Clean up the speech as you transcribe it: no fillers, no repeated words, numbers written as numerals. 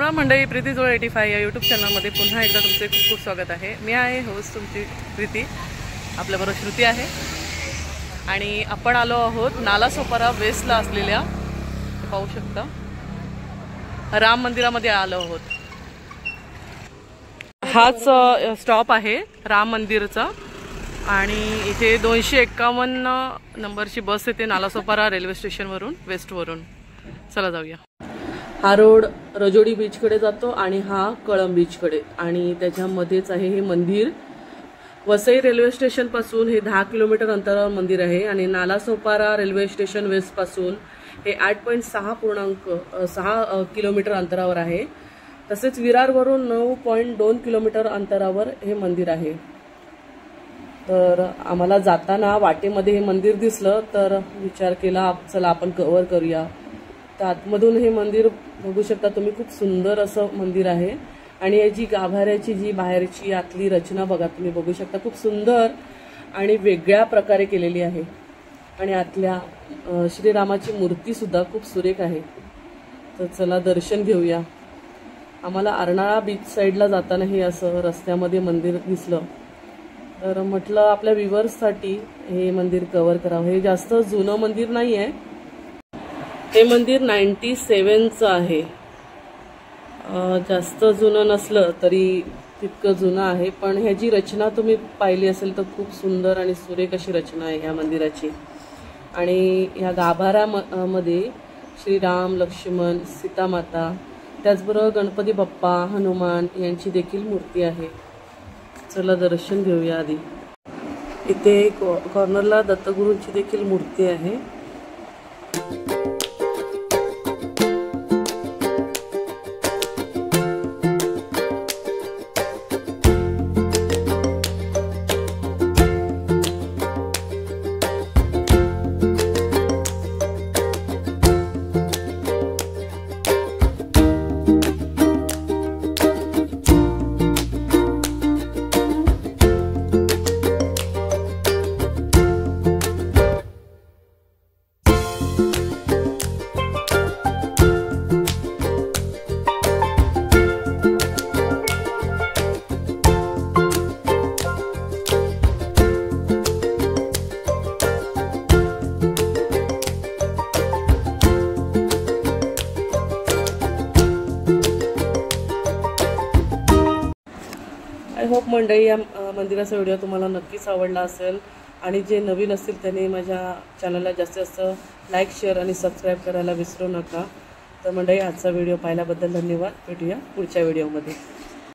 मला मंडळी प्रीती जोळ 85 या यूट्यूब चॅनलमध्ये पुन्हा एकदा तुमचे खूप खूप स्वागत आहे। मी आहे होस्ट तुमची प्रीती, आपल्याबरोबर श्रुती आहे आणि आपण आलो आहोत नालासोपारा वेस्टला असलेल्या पाहू शकता राम मंदिरामध्ये आलो आहोत। हाच स्टॉप आहे राम मंदिरचा आणि इथे 251 नंबरची बस येते नालासोपारा रेल्वे स्टेशनवरून वेस्टवरून। चला जाऊया। हा रोड रजोडी बीचकडे जातो आणि हा कळंब बीचकडे आणि त्याच्यामध्येच आहे हे मंदिर। वसई रेल्वे स्टेशन पासून हे 10 किलोमीटर अंतरावर मंदिर आहे आणि नालासोपारा रेल्वे स्टेशन वेस्ट पासून हे 8.6 किलोमीटर अंतरावर आहे। तसेच विरारवरून 9.2 किलोमीटर अंतरावर हे मंदिर आहे। तर आम्हाला जाताना वाटेमध्ये हे मंदिर दिसलं तर विचार केला चला आपण कव्हर करूया। तर आतमधून हे मंदिर बघू शकता तुम्ही, खूप सुंदर असं मंदिर आहे आणि याची गाभाऱ्याची जी बाहेरची आतली रचना बघा तुम्ही बघू शकता, खूप सुंदर आणि वेगळ्या प्रकारे केलेली आहे आणि आतल्या श्रीरामाची मूर्ती सुद्धा खूप सुरेख आहे। तर चला दर्शन घेऊया। आम्हाला अर्नाळा बीच साईडला जाताना हे असं रस्त्यामध्ये मंदिर दिसलं तर म्हटलं आपल्या व्ह्यूअर्ससाठी हे मंदिर कव्हर करावं। हे जास्त जुनं मंदिर नाही आहे, हे मंदिर 97चं आहे। जास्त जुनं नसलं तरी तितकं जुनं आहे, पण ह्याची रचना तुम्ही पाहिली असेल तर खूप सुंदर आणि सुरेख अशी रचना आहे या मंदिराची। आणि ह्या गाभाऱ्यामध्ये श्रीराम, लक्ष्मण, सीतामाता, त्याचबरोबर गणपती बाप्पा, हनुमान यांची देखील मूर्ती आहे। चला दर्शन घेऊया आधी। इथे कॉर्नरला दत्तगुरूंची देखील मूर्ती आहे। आय होप मंडळी या मंदिराचा व्हिडिओ तुम्हाला नक्कीच आवडला असेल आणि जे नवीन असतील त्यांनी माझ्या चॅनलला जास्तीत जास्त लाईक, शेअर आणि सबस्क्राईब करायला विसरू नका। तर मंडळी आजचा व्हिडिओ पाहिल्याबद्दल धन्यवाद। भेटूया पुढच्या व्हिडिओमध्ये।